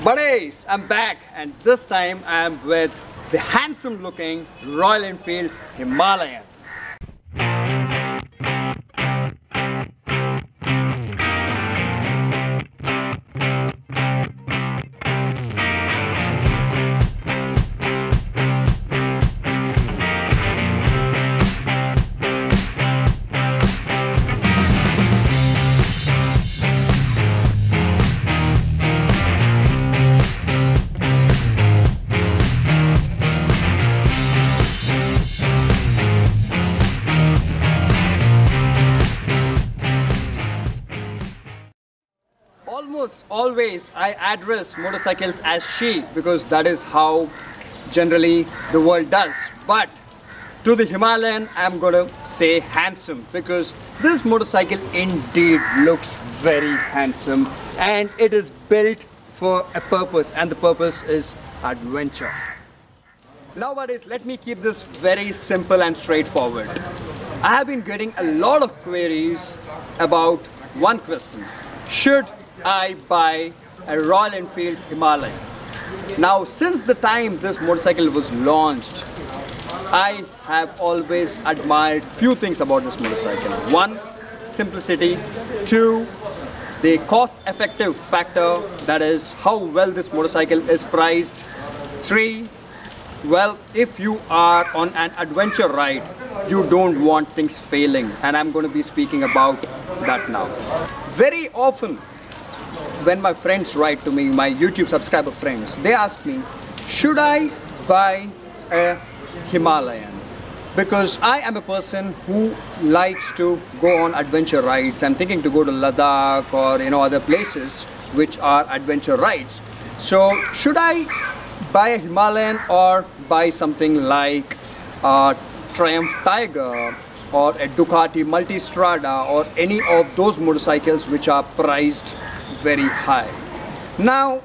Buddies, I'm back and this time I'm with the handsome looking Royal Enfield Himalayan. Almost always I address motorcycles as she because that is how generally the world does. But to the Himalayan, I'm gonna say handsome because this motorcycle indeed looks very handsome and it is built for a purpose, and the purpose is adventure. Now buddies, let me keep this very simple and straightforward. I have been getting a lot of queries about one question. Should I buy a Royal Enfield Himalayan? Now, since the time this motorcycle was launched, I have always admired few things about this motorcycle. One, simplicity. Two, the cost-effective factor, that is how well this motorcycle is priced. Three, well, if you are on an adventure ride, you don't want things failing, and I'm going to be speaking about that now. Very often, when my friends write to me, my YouTube subscriber friends, they ask me, should I buy a Himalayan? Because I am a person who likes to go on adventure rides. I'm thinking to go to Ladakh or other places which are adventure rides. So should I buy a Himalayan or buy something like a Triumph Tiger or a Ducati Multistrada or any of those motorcycles which are priced very high? Now,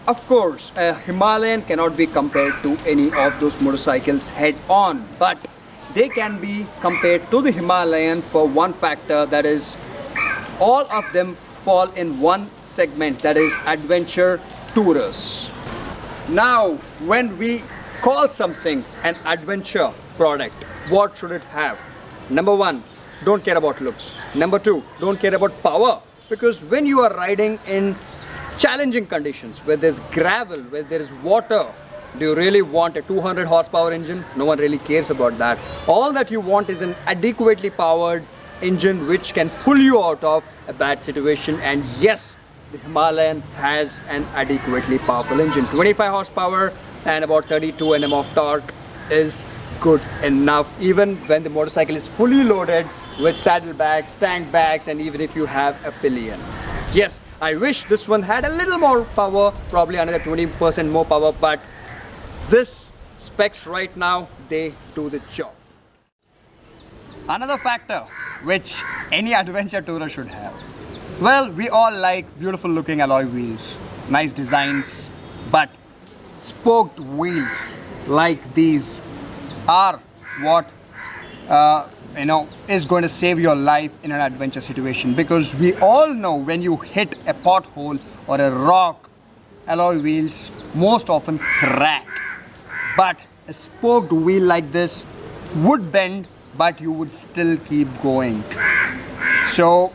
of course, a Himalayan cannot be compared to any of those motorcycles head on, but they can be compared to the Himalayan for one factor, that is all of them fall in one segment, that is adventure tourers. Now, when we call something an adventure product, what should it have? Number one, don't care about looks. Number two, don't care about power. Because when you are riding in challenging conditions, where there's gravel, where there is water, do you really want a 200 horsepower engine? No one really cares about that. All that you want is an adequately powered engine which can pull you out of a bad situation. And yes, the Himalayan has an adequately powerful engine. 25 horsepower and about 32 Nm of torque is good enough, even when the motorcycle is fully loaded with saddlebags, tank bags, and even if you have a pillion. Yes, I wish this one had a little more power, probably another 20% more power, but this specs right now, they do the job. Another factor which any adventure tourer should have. Well, we all like beautiful looking alloy wheels, nice designs, but spoked wheels like these are what is going to save your life in an adventure situation, because we all know when you hit a pothole or a rock, alloy wheels most often crack. But a spoked wheel like this would bend, but you would still keep going. So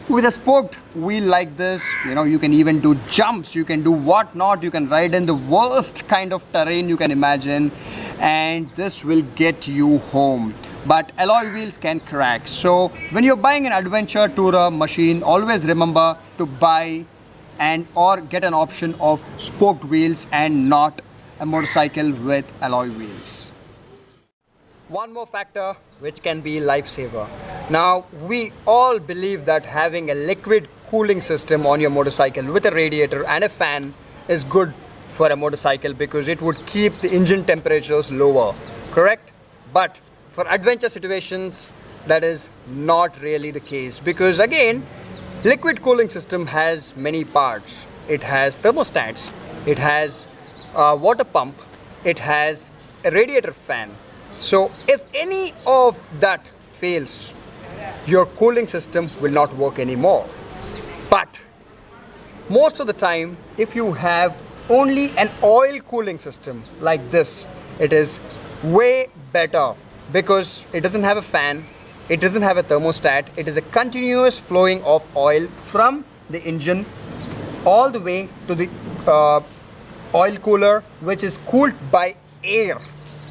with a spoked wheel like this, you can even do jumps, you can do whatnot, you can ride in the worst kind of terrain you can imagine, and this will get you home. But alloy wheels can crack. So when you're buying an adventure tourer machine, always remember to buy or get an option of spoked wheels and not a motorcycle with alloy wheels. One more factor which can be lifesaver. Now, we all believe that having a liquid cooling system on your motorcycle with a radiator and a fan is good for a motorcycle because it would keep the engine temperatures lower, correct? But for adventure situations, that is not really the case, because again, liquid cooling system has many parts. It has thermostats, it has a water pump, it has a radiator fan. So if any of that fails, your cooling system will not work anymore. But most of the time, if you have only an oil cooling system like this, it is way better because it doesn't have a fan, it doesn't have a thermostat, it is a continuous flowing of oil from the engine all the way to the oil cooler, which is cooled by air,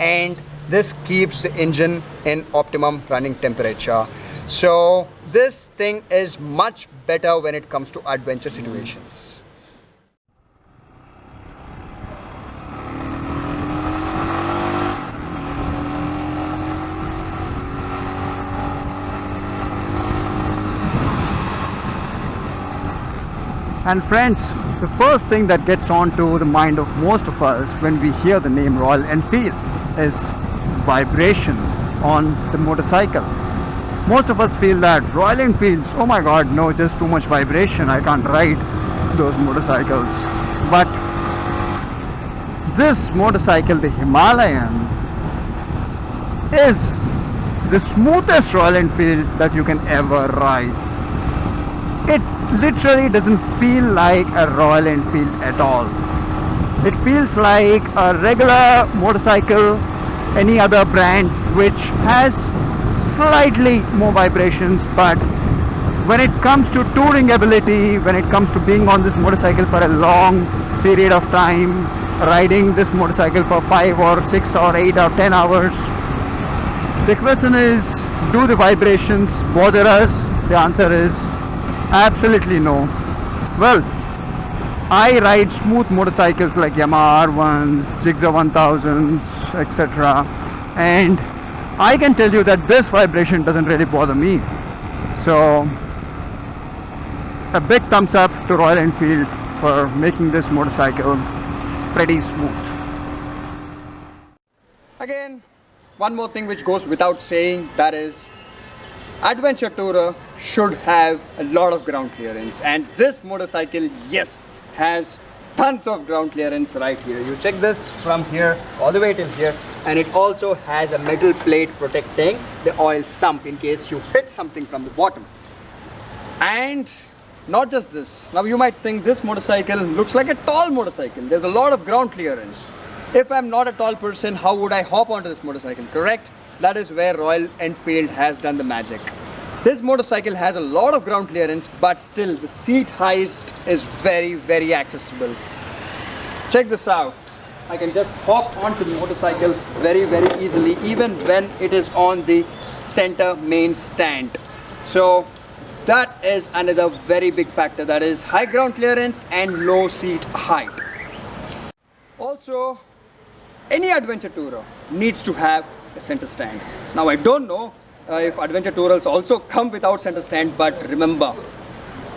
and this keeps the engine in optimum running temperature. So this thing is much better when it comes to adventure situations. And friends, the first thing that gets onto the mind of most of us when we hear the name Royal Enfield is vibration on the motorcycle. Most of us feel that Royal Enfields, oh my god, no, there's too much vibration, I can't ride those motorcycles. But this motorcycle, the Himalayan, is the smoothest Royal Enfield that you can ever ride. It literally doesn't feel like a Royal Enfield at all. It feels like a regular motorcycle, any other brand, which has slightly more vibrations, but when it comes to touring ability, when it comes to being on this motorcycle for a long period of time, riding this motorcycle for 5 or 6 or 8 or 10 hours, the question is, do the vibrations bother us? The answer is absolutely no. Well, I ride smooth motorcycles like Yamaha R1s, Gixxer 1000s, etc. And I can tell you that this vibration doesn't really bother me. So, a big thumbs up to Royal Enfield for making this motorcycle pretty smooth. Again, one more thing which goes without saying, that is adventure tourer should have a lot of ground clearance, and this motorcycle, yes, has tons of ground clearance right here. You check this from here all the way till here, and it also has a metal plate protecting the oil sump in case you hit something from the bottom. And not just this, now you might think this motorcycle looks like a tall motorcycle. There's a lot of ground clearance. If I'm not a tall person, how would I hop onto this motorcycle, correct? That is where Royal Enfield has done the magic. This motorcycle has a lot of ground clearance, but still the seat height is very, very accessible. Check this out. I can just hop onto the motorcycle very, very easily, even when it is on the center main stand. So that is another very big factor, that is high ground clearance and low seat height. Also, any adventure tourer needs to have a center stand. Now I don't know if adventure tourers also come without center stand, but remember,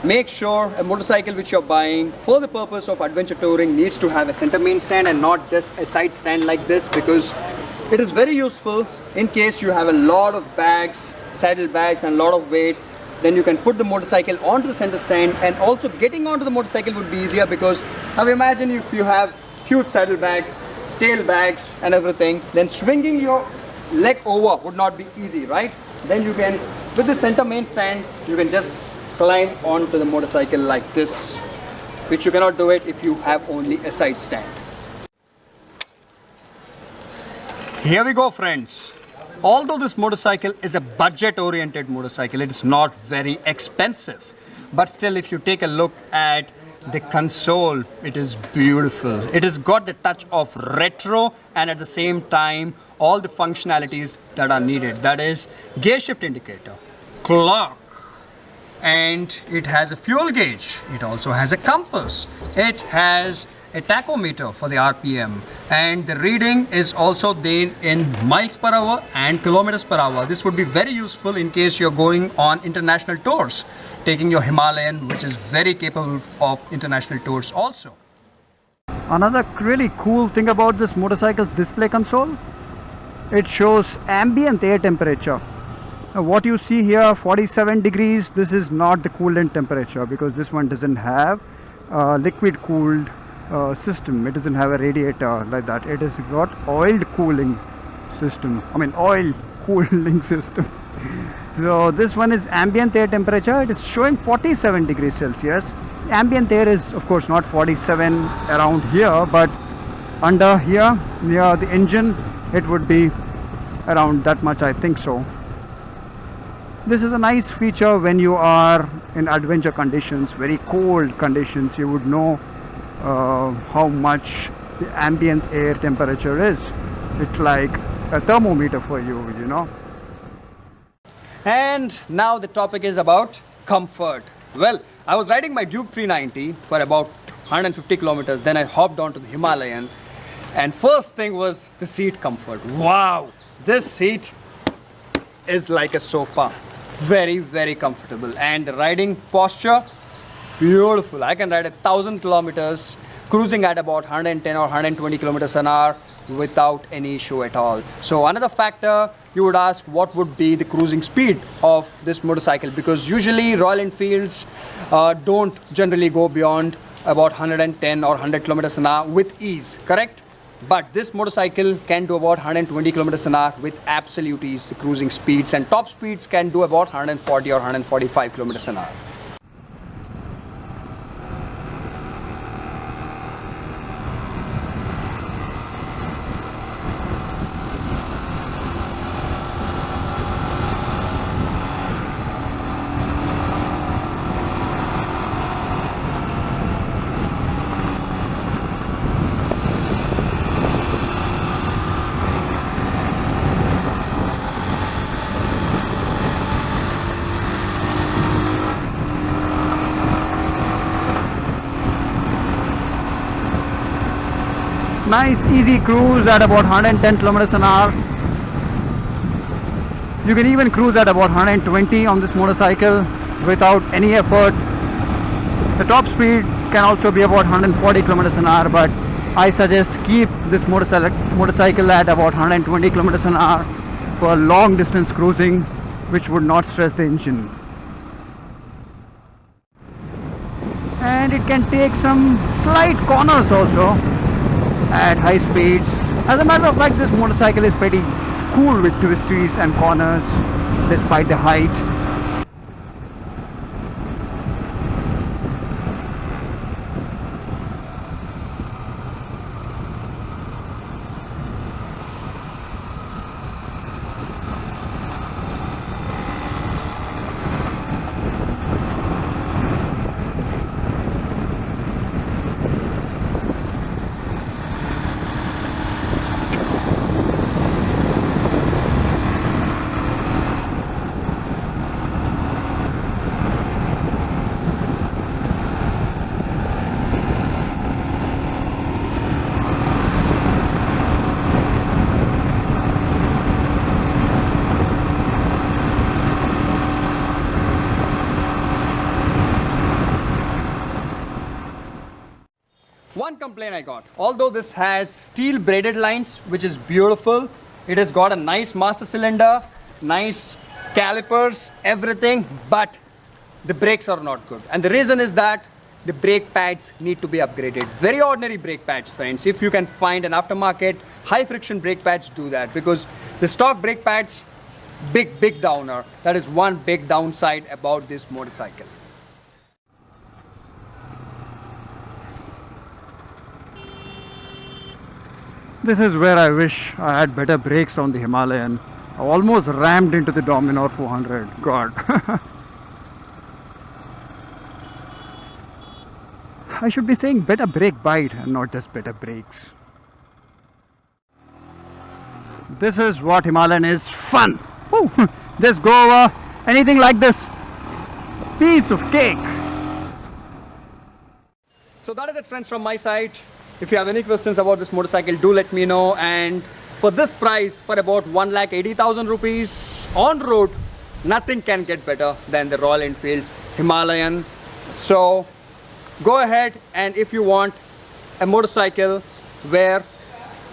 make sure a motorcycle which you're buying for the purpose of adventure touring needs to have a center main stand and not just a side stand like this, because it is very useful in case you have a lot of bags, saddle bags and a lot of weight. Then you can put the motorcycle onto the center stand, and also getting onto the motorcycle would be easier, because now imagine if you have huge saddle bags, tail bags and everything, then swinging your leg over would not be easy, right? Then you can, with the center main stand, you can just climb onto the motorcycle like this, which you cannot do it if you have only a side stand. Here we go, friends. Although this motorcycle is a budget oriented motorcycle, it is not very expensive, but still if you take a look at the console, it is beautiful. It has got the touch of retro, and at the same time all the functionalities that are needed, that is gear shift indicator, clock, and it has a fuel gauge. It also has a compass. It has a tachometer for the RPM, and the reading is also then in miles per hour and kilometers per hour. This would be very useful in case you're going on international tours, taking your Himalayan, which is very capable of international tours also. Another really cool thing about this motorcycle's display console, it shows ambient air temperature. Now what you see here, 47 degrees, this is not the coolant temperature, because this one doesn't have liquid cooled system. It doesn't have a radiator like that. It has got oil cooling system. Oil cooling system. So this one is ambient air temperature. It is showing 47 degrees Celsius. Ambient air is of course not 47 around here, but under here near the engine it would be around that much, I think so. This is a nice feature when you are in adventure conditions, very cold conditions. You would know how much the ambient air temperature is. It's like a thermometer for you, you know. And now the topic is about comfort. Well, I was riding my Duke 390 for about 150 kilometers. Then I hopped onto the Himalayan. And first thing was the seat comfort. Wow, this seat is like a sofa. Very, very comfortable. And the riding posture, beautiful. I can ride 1,000 kilometers cruising at about 110 or 120 kilometers an hour without any issue at all. So another factor, you would ask what would be the cruising speed of this motorcycle, because usually Royal Enfields don't generally go beyond about 110 or 100 kilometers an hour with ease, correct? But this motorcycle can do about 120 kilometers an hour with absolute ease, the cruising speeds, and top speeds can do about 140 or 145 kilometers an hour. Nice easy cruise at about 110 kilometers an hour. You can even cruise at about 120 on this motorcycle without any effort. The top speed can also be about 140 kilometers an hour, but I suggest keep this motorcycle at about 120 kilometers an hour for long distance cruising, which would not stress the engine. And it can take some slight corners also at high speeds. As a matter of fact, this motorcycle is pretty cool with twisties and corners despite the height. One complaint I got, although this has steel braided lines, which is beautiful, it has got a nice master cylinder, nice calipers, everything, but the brakes are not good. And the reason is that the brake pads need to be upgraded. Very ordinary brake pads, friends. If you can find an aftermarket, high friction brake pads, do that, because the stock brake pads, big downer. That is one big downside about this motorcycle. This is where I wish I had better brakes on the Himalayan. I almost rammed into the Dominar 400. God. I should be saying better brake bite and not just better brakes. This is what Himalayan is. Fun! Woo. Just go over anything like this. Piece of cake. So that is it, friends, from my side. If you have any questions about this motorcycle, do let me know. And for this price, for about 1,80,000 rupees on road, nothing can get better than the Royal Enfield Himalayan. So go ahead, and if you want a motorcycle where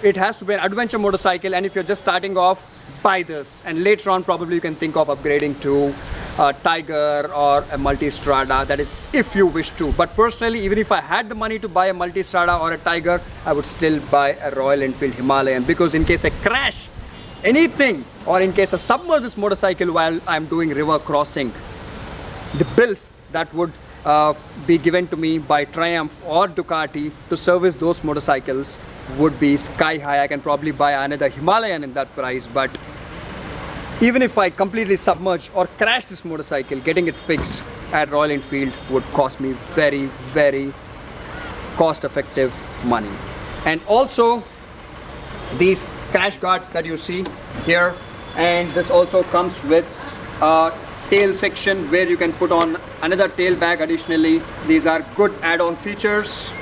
it has to be an adventure motorcycle, and if you're just starting off, buy this. And later on, probably you can think of upgrading to a Tiger or a Multistrada. That is if you wish to. But personally, even if I had the money to buy a Multistrada or a Tiger, I would still buy a Royal Enfield Himalayan, because in case I crash anything, or in case I submerge this motorcycle while I'm doing river crossing, the bills that would be given to me by Triumph or Ducati to service those motorcycles would be sky high. I can probably buy another Himalayan in that price, but even if I completely submerge or crash this motorcycle, getting it fixed at Royal Enfield would cost me very, very cost effective money. And also these crash guards that you see here, and this also comes with a tail section where you can put on another tail bag additionally. These are good add-on features.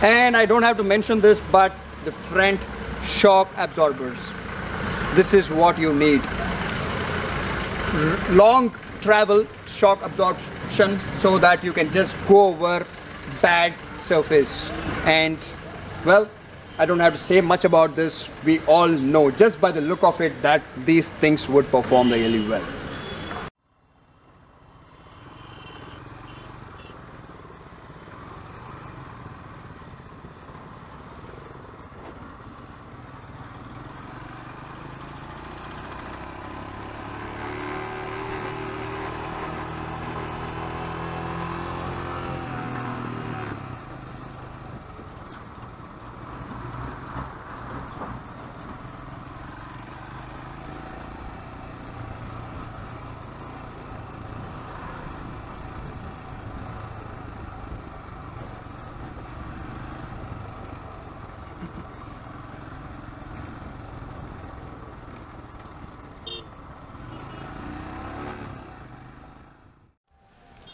And I don't have to mention this, but the front shock absorbers. This is what you need. Long travel shock absorption so that you can just go over bad surface. And well, I don't have to say much about this. We all know just by the look of it that these things would perform really well.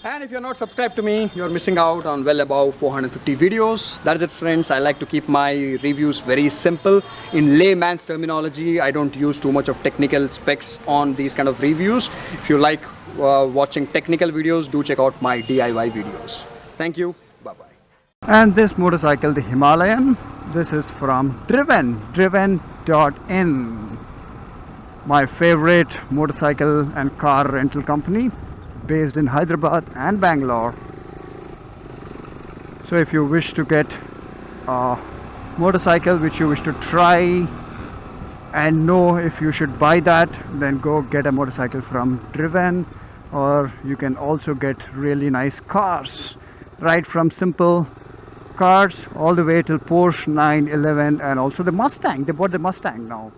And if you're not subscribed to me, you're missing out on well above 450 videos. That is it, friends. I like to keep my reviews very simple. In layman's terminology, I don't use too much of technical specs on these kind of reviews. If you like watching technical videos, do check out my DIY videos. Thank you. Bye-bye. And this motorcycle, the Himalayan, this is from driven.in, my favorite motorcycle and car rental company based in Hyderabad and Bangalore. So if you wish to get a motorcycle which you wish to try and know if you should buy that, then go get a motorcycle from Driven. Or you can also get really nice cars, right from simple cars all the way till Porsche 911 and also the Mustang. They bought the Mustang now.